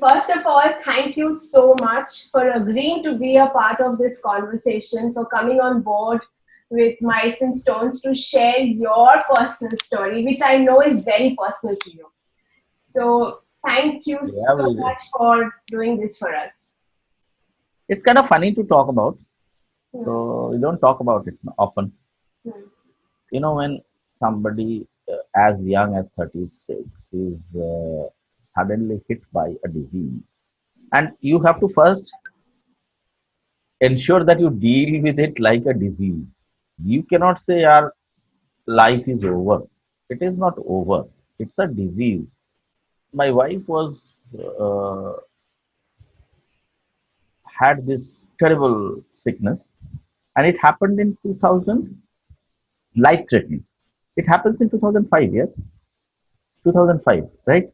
First of all, thank you so much for agreeing to be a part of this conversation, for coming on board with Miles and Stones to share your personal story, which I know is very personal to you. So, thank you Yeah, so much for doing this for us. it's kind of funny to talk about. Hmm. So we don't talk about it often. Hmm. When somebody as young as 36 is suddenly hit by a disease, and you have to first ensure that you deal with it like a disease. You cannot say our life is over. It is not over. It's a disease. My wife was uh, had this terrible sickness, and it happened in 2000, life threatening. It happens in 2005, yes, 2005, right?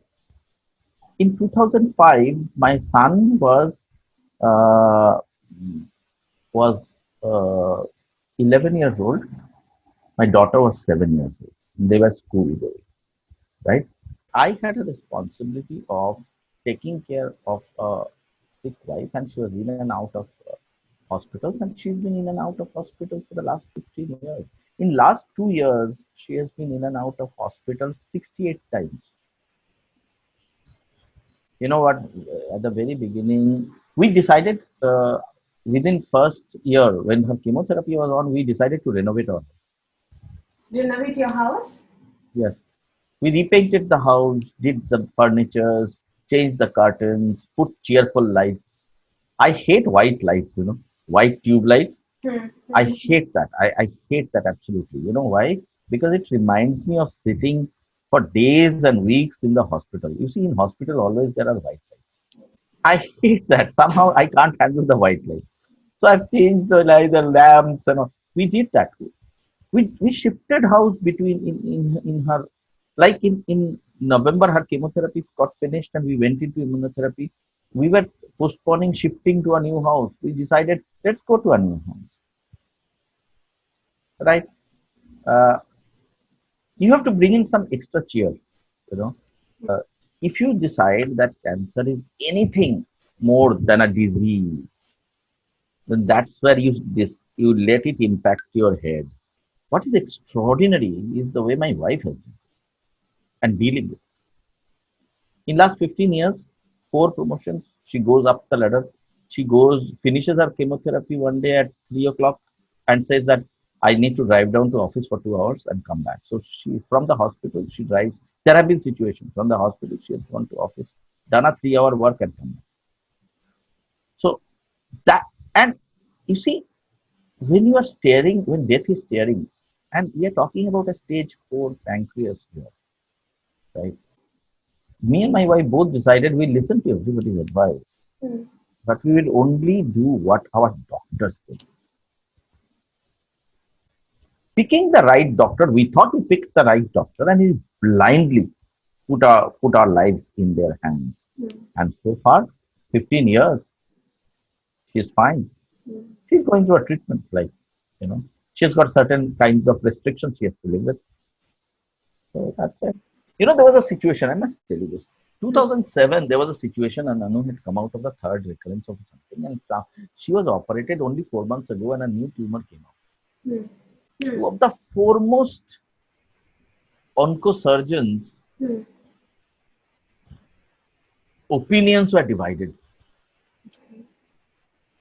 In 2005, my son uh, was 11 years old. My daughter was 7 years old. They were school going, right? I had a responsibility of taking care of a sick wife, and she was in and out of hospitals, and she's been in and out of hospitals for the last 15 years. In last 2 years, she has been in and out of hospital 68 times. You know what? At the very beginning, we decided within first year when her chemotherapy was on, we decided to renovate our house. Renovate your house? Yes, we repainted the house, did the furnitures, changed the curtains, put cheerful lights. I hate white lights, white tube lights. Hmm. I Hmm. hate that. I hate that absolutely. You know why? Because it reminds me of sitting for days and weeks in the hospital. You see, in hospital always there are white lights. I hate that. Somehow I can't handle the white light. So I've changed the light, the lamps, and all. We did that. We shifted house between in her, like in November her chemotherapy got finished and we went into immunotherapy. We were postponing shifting to a new house. We decided let's go to a new house, right? Uh, you have to bring in some extra cheer, you know. If you decide that cancer is anything more than a disease, then that's where you let it impact your head. What is extraordinary is the way my wife has been and dealing with. In last 15 years, four promotions. She goes up the ladder. She goes finishes her chemotherapy one day at 3 o'clock and says that I need to drive down to office for 2 hours and come back. So she from the hospital she drives. There have been situations from the hospital she has gone to office, done a 3 hour work and come back. So that and you see when you are staring, when death is staring, and we are talking about a stage 4 pancreas here, right? Me and my wife both decided we listen to everybody's advice, Hmm. but we will only do what our doctors say. Picking the right doctor, we thought we picked the right doctor, and he blindly put our lives in their hands. Hmm. And so far, 15 years, she's fine. Hmm. She's going through a treatment, like you know, she's got certain kinds of restrictions she has to live with. So that's it. There was a situation, I must tell you this. Hmm. 2007, there was a situation, and Anu had come out of the third recurrence of something, and she was operated only 4 months ago, and a new tumor came out. Hmm. Hmm. Two of the foremost oncosurgeons' Hmm. opinions were divided.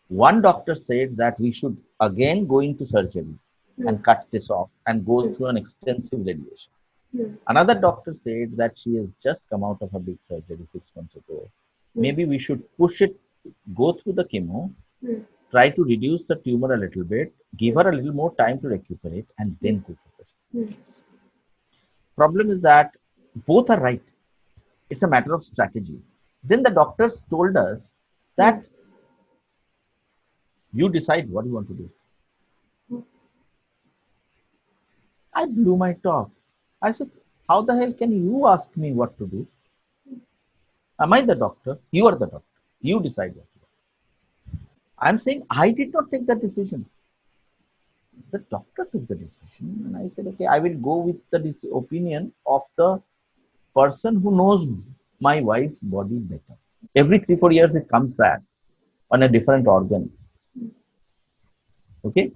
One doctor said that we should again go into surgery Hmm. and cut this off and go Hmm. through an extensive radiation. Hmm. Another doctor said that she has just come out of a big surgery 6 months ago. Hmm. Maybe we should push it, go through the chemo, Hmm. try to reduce the tumor a little bit, give her a little more time to recuperate, and Hmm. then go for this. Hmm. Problem is that both are right. It's a matter of strategy. Then the doctors told us Hmm. that you decide what you want to do. I blew my top. I said, how the hell can you ask me what to do? Am I the doctor? You are the doctor. You decide what to do. I'm saying I did not take that decision. The doctor took the decision, and I said, okay, I will go with the opinion of the person who knows my wife's body better. Every 3 4 years it comes back on a different organ. Okay.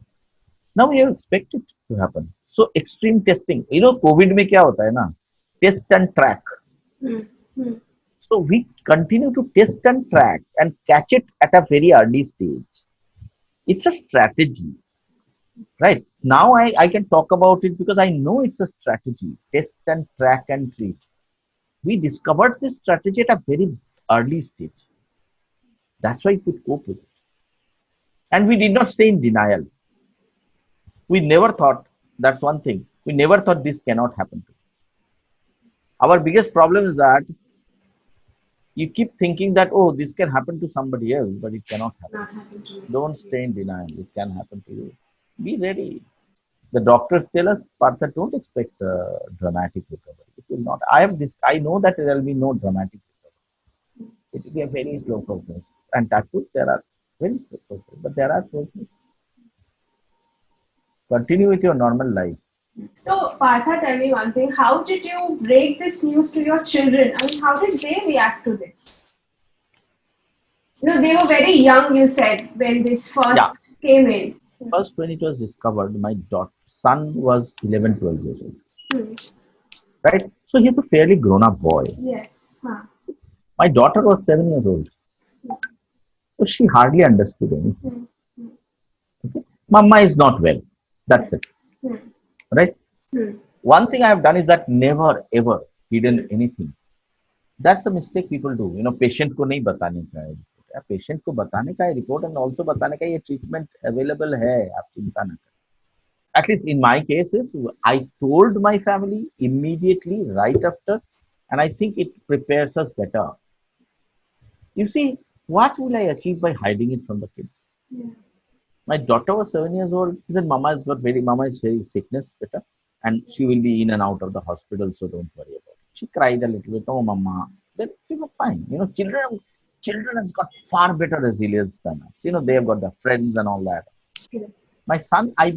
Now you expect it to happen. So extreme testing. COVID में क्या होता है ना? Test and track. Hmm. Hmm. So we continue to test and track and catch it at a very early stage. It's a strategy, right? Now I can talk about it because I know it's a strategy. Test and track and treat. We discovered this strategy at a very early stage. That's why we could cope with it. And we did not stay in denial. We never thought, that's one thing. We never thought this cannot happen. Our biggest problem is that you keep thinking that, oh, this can happen to somebody else, but it cannot happen. Not happen to me. Don't stay in denial. It can happen to you. Be ready. The doctors tell us, Partha, don't expect dramatic recovery. It will not. I have this. I know that there will be no dramatic recovery. It will be a very slow process. And that would there are very slow process, but there are processes. Continue with your normal life. So, Partha, tell me one thing. How did you break this news to your children? I mean, how did they react to this? They were very young, you said, when this Yeah. first came in. First, when it was discovered, my son was 11, 12 years old. Hmm. Right? So he's a fairly grown up boy. Yes. Huh. My daughter was 7 years old. So she hardly understood anything. Hmm. Okay? Mama is not well. That's it. Hmm. Right? Hmm. One thing I have done is that never ever hidden anything. That's a mistake people do. Patient को नहीं बताने का है. Patient को बताने का है report and also बताने का ये treatment available है. आप चिंता ना करें. At least in my cases, I told my family immediately right after, and I think it prepares us better. You see, what will I achieve by hiding it from the kids? Yeah. My daughter was 7 years old. She said, Mama is very sickness better, and she will be in and out of the hospital, so don't worry about it. She cried a little bit, oh Mama. Then she was fine. Children has got far better resilience than us. They have got the friends and all that. Yeah. My son, I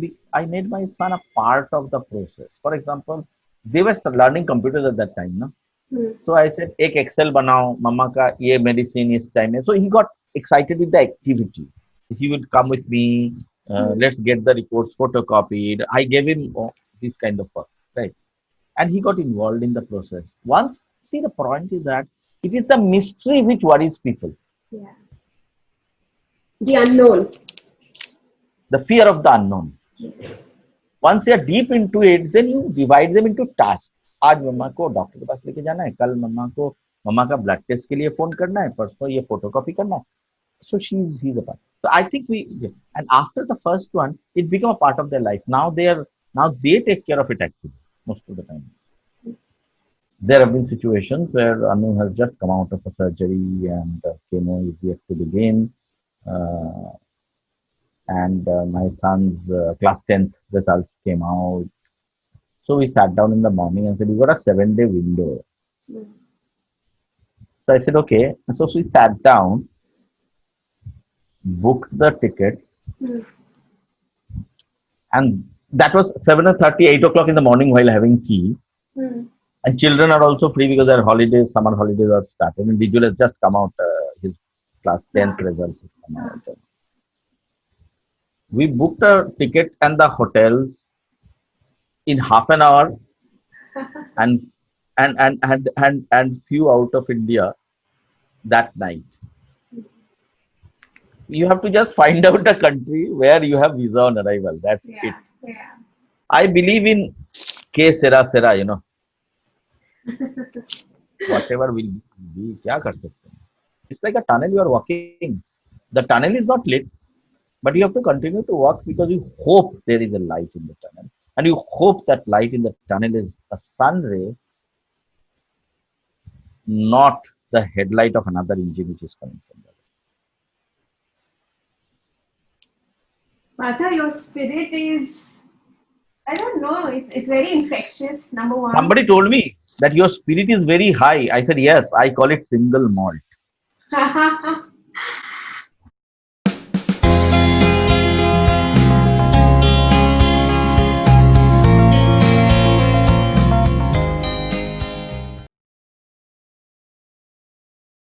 made my son a part of the process. For example, they were learning computers at that time, no? Hmm. So I said, एक Excel बनाओ, mama का ये medicine इस time में. So he got excited with the activity. He would come with me. Let's get the reports photocopied. I gave him this kind of work, right? And he got involved in the process. Once, see, the point is that it is the mystery which worries people. Yeah. The unknown. The fear of the unknown. Yes. Once you are deep into it, then you divide them into tasks. आज मम्मा को doctor के पास लेके जाना है, कल मम्मा का blood test के लिए फोन करना है, परसों ये फोटोकॉपी करना है. So he's a part. So I think and after the first one, it became a part of their life. Now they take care of it actually most of the time. There have been situations where Anu has just come out of a surgery and chemo is yet to begin. And my son's class 10th results came out. So we sat down in the morning and said, we got a 7-day window. Mm. So I said, okay. So we sat down, booked the tickets, and that was 7:30, 8 o'clock in the morning while having tea. And children are also free because their holidays, summer holidays are started. And Vijul has just come out, his class 10th results has come out. We booked a ticket and the hotels in half an hour and few out of India that night. You have to just find out a country where you have visa on arrival. That's it. Yeah. I believe in K Sera Sera, Whatever will be, kya kar sakte hain? It's like a tunnel you are walking. The tunnel is not lit, but you have to continue to walk because you hope there is a light in the tunnel. And you hope that light in the tunnel is a sun ray, not the headlight of another engine which is coming from there. Partha, your spirit is, I don't know, it's very infectious, number one. Somebody told me that your spirit is very high. I said, yes, I call it single malt.